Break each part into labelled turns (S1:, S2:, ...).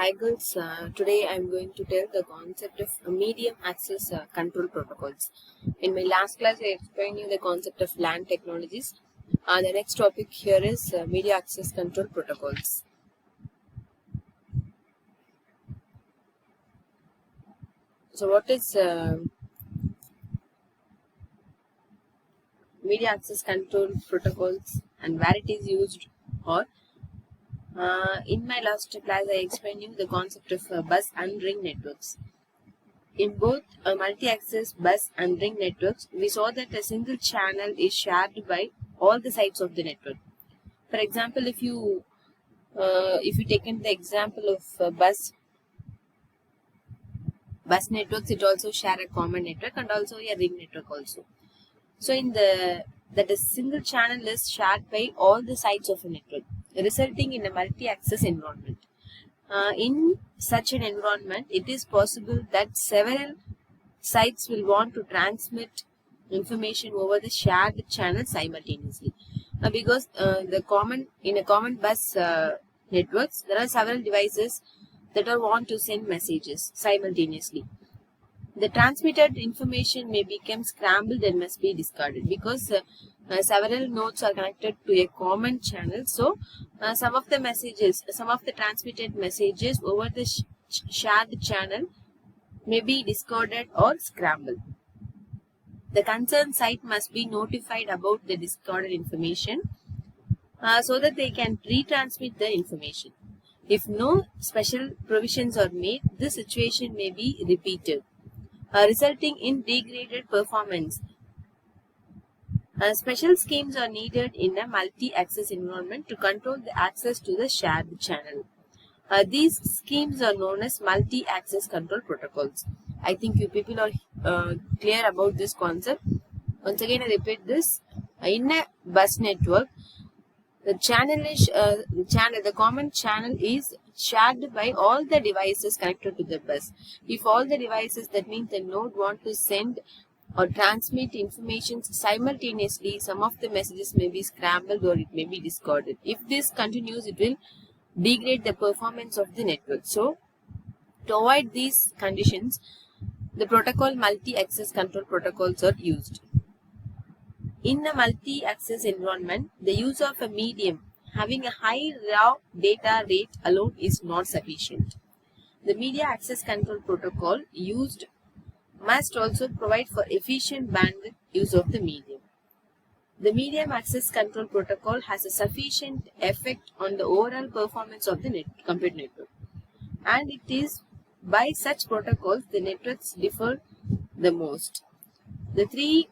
S1: Hi girls, today I am going to tell the concept of medium access control protocols. In my last class I explained you the concept of LAN technologies. The next topic here is media access control protocols. So what is media access control protocols and where it is used? Or in my last class I explained you the concept of bus and ring networks. In both multi-access bus and ring networks, we saw that a single channel is shared by all the sides of the network. For example, if you taken the example of bus networks, it also share a common network and also a ring network also. So in that a single channel is shared by all the sides of a network, resulting in a multi-access environment. In such an environment, it is possible that several sites will want to transmit information over the shared channel simultaneously. Because in a common bus networks, there are several devices that are want to send messages simultaneously. The transmitted information may become scrambled and must be discarded because several nodes are connected to a common channel. So, some of the transmitted messages over the shared channel may be discarded or scrambled. The concerned site must be notified about the discarded information so that they can retransmit the information. If no special provisions are made, this situation may be repeated, resulting in degraded performance. Special schemes are needed in a multi-access environment to control the access to the shared channel. These schemes are known as multi-access control protocols. I think you people are clear about this concept. Once again, I repeat this. In a bus network, the common channel is shared by all the devices connected to the bus. If all the devices, that means the node want to send or transmit information simultaneously, some of the messages may be scrambled or it may be discarded. If this continues, it will degrade the performance of the network. So, to avoid these conditions, the protocol multi-access control protocols are used. In a multi-access environment, the use of a medium having a high raw data rate alone is not sufficient. The media access control protocol used must also provide for efficient bandwidth use of the medium. The medium access control protocol has a sufficient effect on the overall performance of the computer network. And it is by such protocols the networks differ the most. The three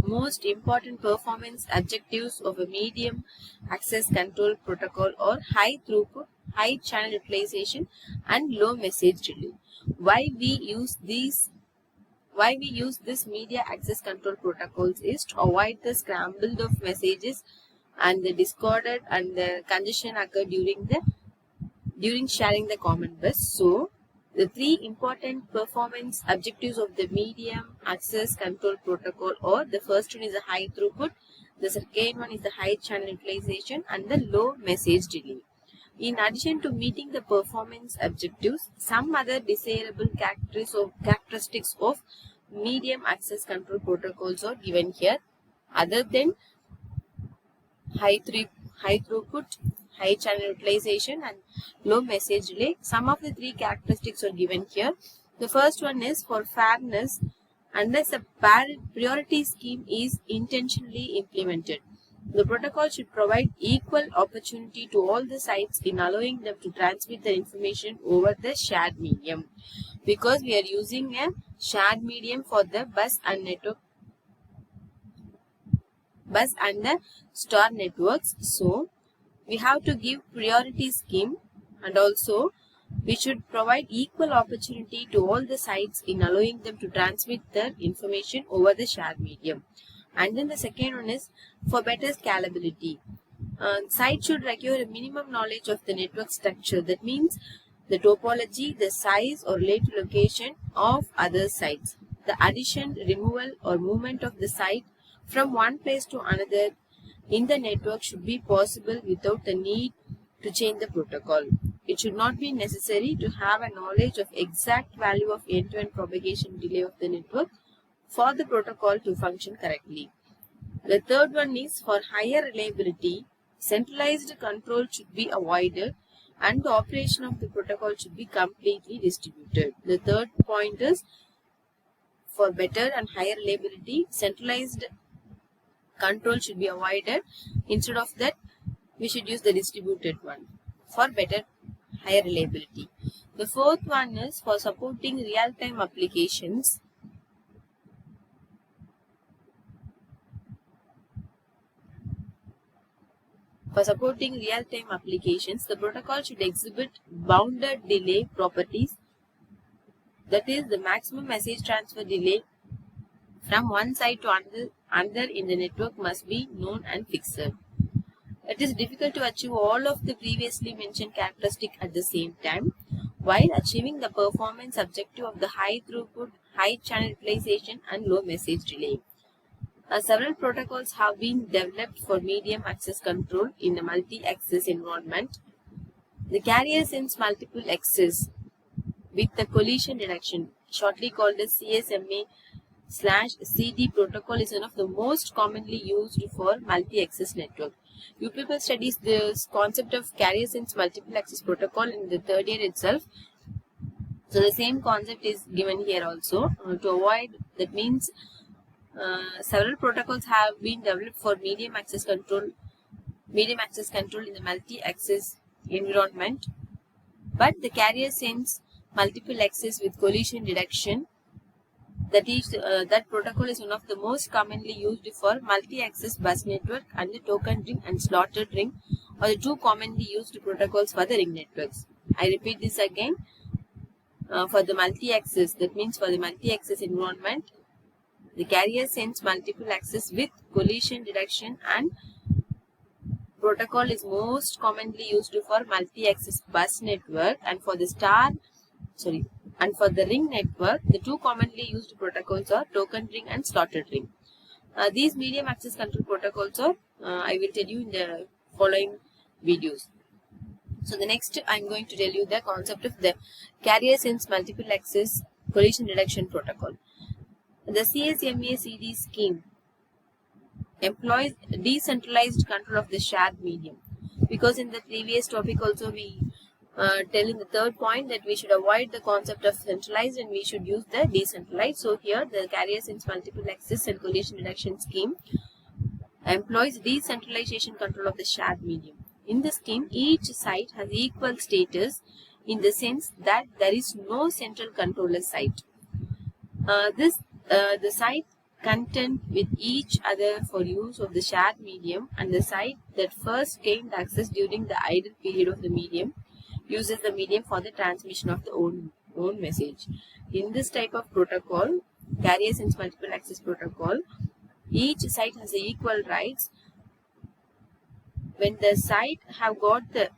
S1: most important performance objectives of a medium access control protocol are high throughput, high channel utilization, and low message delay. Why we use this media access control protocols is to avoid the scrambled of messages and the discarded and the congestion occur during sharing the common bus. So, the three important performance objectives of the medium access control protocol are: the first one is a high throughput, the second one is the high channel utilization, and the low message delay. In addition to meeting the performance objectives, some other desirable characteristics of medium access control protocols are given here. Other than high throughput, high channel utilization, and low message delay, some of the three characteristics are given here. The first one is for fairness, unless a priority scheme is intentionally implemented, the protocol should provide equal opportunity to all the sites in allowing them to transmit the information over the shared medium. Because we are using a shared medium for the bus and the star networks, so we have to give priority scheme, and also we should provide equal opportunity to all the sites in allowing them to transmit their information over the shared medium. And then the second one is for better scalability. Sites should require a minimum knowledge of the network structure. That means the topology, the size or related location of other sites. The addition, removal or movement of the site from one place to another in the network should be possible without the need to change the protocol. It should not be necessary to have a knowledge of exact value of end-to-end propagation delay of the network for the protocol to function correctly. The third one is for higher reliability, centralized control should be avoided and the operation of the protocol should be completely distributed. The third point is for better and higher reliability, centralized control should be avoided. Instead of that, we should use the distributed one for better higher reliability. The fourth one is for supporting real-time applications. For supporting real-time applications, the protocol should exhibit bounded delay properties. That is, the maximum message transfer delay from one side to another in the network must be known and fixed. It is difficult to achieve all of the previously mentioned characteristics at the same time, while achieving the performance objective of the high throughput, high channel utilization and low message delay. Several protocols have been developed for medium access control in a multi-access environment. The carrier sends multiple access with the collision detection, shortly called as CSMA/CD protocol, is one of the most commonly used for multi-access network. You people studies this concept of carrier sends multiple access protocol in the third year itself. So the same concept is given here also. To avoid, that means several protocols have been developed for medium access control in the multi-access environment, but the carrier sends multiple access with collision detection. That protocol is one of the most commonly used for multi-access bus network, and the token ring and slotted ring are the two commonly used protocols for the ring networks. I repeat this again. For the multi-access, that means for the multi-access environment, the carrier sends multiple access with collision detection, and protocol is most commonly used for multi-access bus network. And for the ring network, the two commonly used protocols are token ring and slotted ring. These medium access control protocols are I will tell you in the following videos. So the next I am going to tell you the concept of the carrier sends multiple access collision detection protocol. The CSMA/CD scheme employs decentralized control of the shared medium, because in the previous topic also we tell in the third point that we should avoid the concept of centralized and we should use the decentralized. So here the carrier sends multiple access and collision detection scheme employs decentralization control of the shared medium. In the scheme, each site has equal status in the sense that there is no central controller site. The site contend with each other for use of the shared medium, and the site that first gained access during the idle period of the medium uses the medium for the transmission of the own message. In this type of protocol, carrier sends multiple access protocol, each site has equal rights. When the site have got the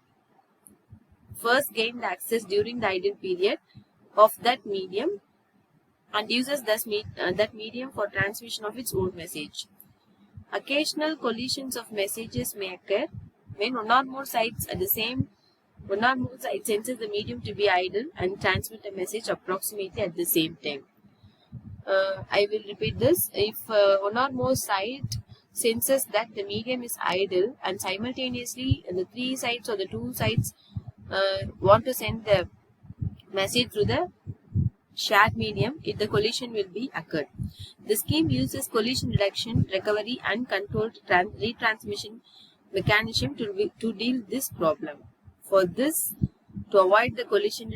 S1: first gained access during the idle period of that medium and uses that medium for transmission of its own message. Occasional collisions of messages may occur when one or more sites senses the medium to be idle and transmit a message approximately at the same time. I will repeat this. If one or more site senses that the medium is idle and simultaneously the three sites or the two sites want to send the message through the shared medium, the collision will be occurred. The scheme uses collision detection, recovery and controlled retransmission mechanism to deal this problem. For this, to avoid the collision,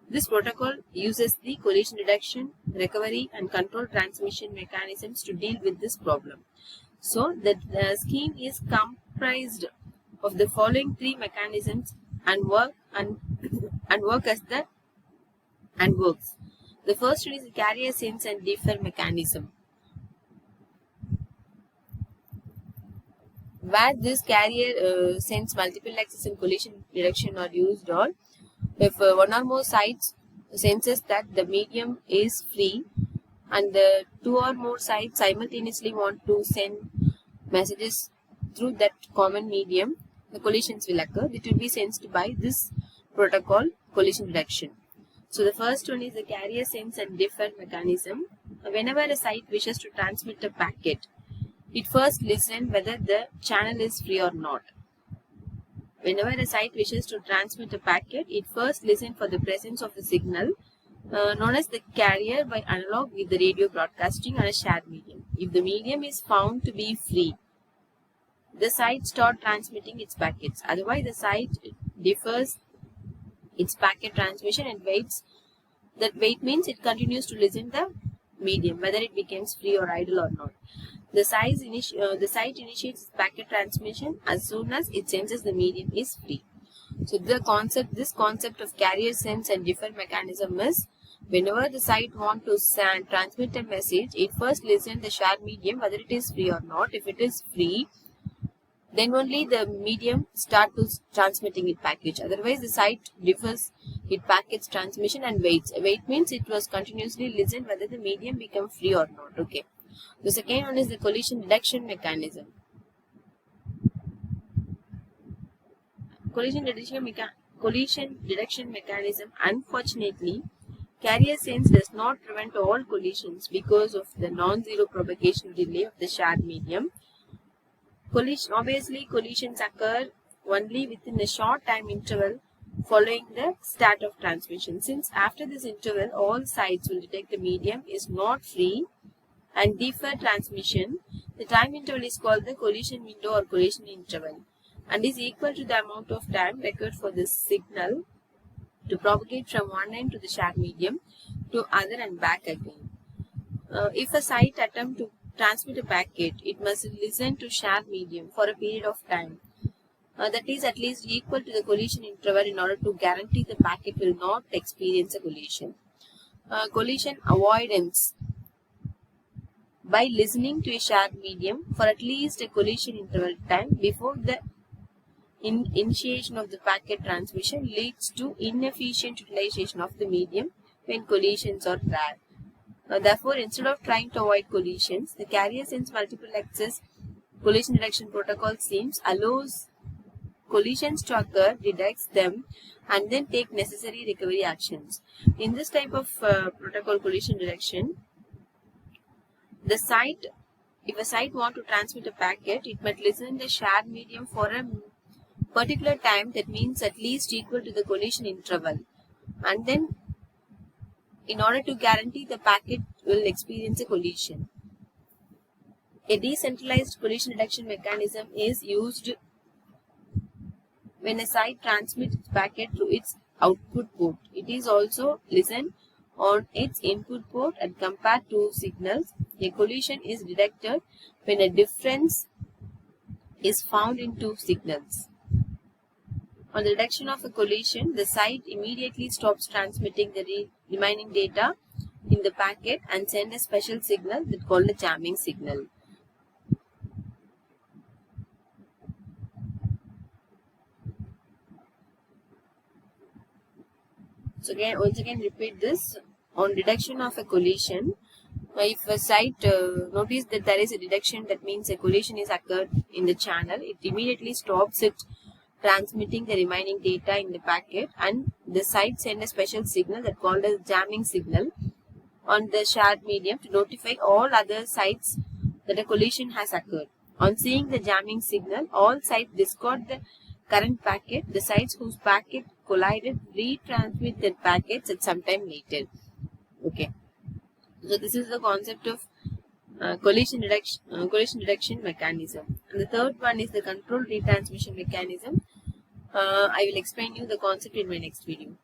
S1: this protocol uses the collision detection, recovery and controlled transmission mechanisms to deal with this problem. So the scheme is comprised of the following three mechanisms and works. The first one is the carrier sense and defer mechanism, where this carrier sends multiple access and collision detection are used on if one or more sites senses that the medium is free and the two or more sites simultaneously want to send messages through that common medium. the collisions will occur, it will be sensed by this protocol collision detection. So the first one is the carrier sense and differ mechanism. Whenever a site wishes to transmit a packet, it first listens whether the channel is free or not. Whenever a site wishes to transmit a packet, it first listens for the presence of a signal known as the carrier by analog with the radio broadcasting on a shared medium. If the medium is found to be free, the site starts transmitting its packets. Otherwise, the site defers its packet transmission and waits. That wait means it continues to listen the medium, whether it becomes free or idle or not. The site initiates packet transmission as soon as it senses the medium is free. So this concept of carrier sense and differ mechanism is, whenever the site wants to transmit a message, it first listens the shared medium whether it is free or not. If it is free, then only the medium start to transmitting its package. Otherwise, the site defers its packet's transmission and waits. Wait means it was continuously listen whether the medium become free or not. Okay. The second one is the collision detection mechanism. Collision detection mechanism. Unfortunately, carrier sense does not prevent all collisions because of the non-zero propagation delay of the shared medium. Obviously, collisions occur only within a short time interval following the start of transmission. Since after this interval, all sites will detect the medium is not free and defer transmission, the time interval is called the collision window or collision interval and is equal to the amount of time required for the signal to propagate from one end to the shared medium to other and back again. If a site attempts to transmit a packet, it must listen to shared medium for a period of time that is at least equal to the collision interval in order to guarantee the packet will not experience a collision. Collision avoidance. By listening to a shared medium for at least a collision interval time before the initiation of the packet transmission leads to inefficient utilization of the medium when collisions are rare. Therefore, instead of trying to avoid collisions, the carrier sense multiple access collision detection protocol schemes allows collisions to occur, detects them, and then take necessary recovery actions. In this type of protocol collision detection, if a site wants to transmit a packet, it might listen the shared medium for a particular time, that means at least equal to the collision interval, and then in order to guarantee the packet will experience a collision. A decentralized collision detection mechanism is used when a site transmits its packet through its output port. It is also listened on its input port and compared to signals. A collision is detected when a difference is found in two signals. On the detection of a collision, the site immediately stops transmitting the remaining data in the packet and sends a special signal that is called a jamming signal. So once again repeat this. On detection of a collision, if a site notice that there is a detection, that means a collision is occurred in the channel, it immediately stops it transmitting the remaining data in the packet, and the site send a special signal that called as jamming signal on the shared medium to notify all other sites that a collision has occurred. On seeing the jamming signal, all sites discard the current packet. The sites whose packet collided retransmit their packets at some time later. Okay. So this is the concept of collision detection mechanism. And the third one is the control retransmission mechanism. I will explain you the concept in my next video.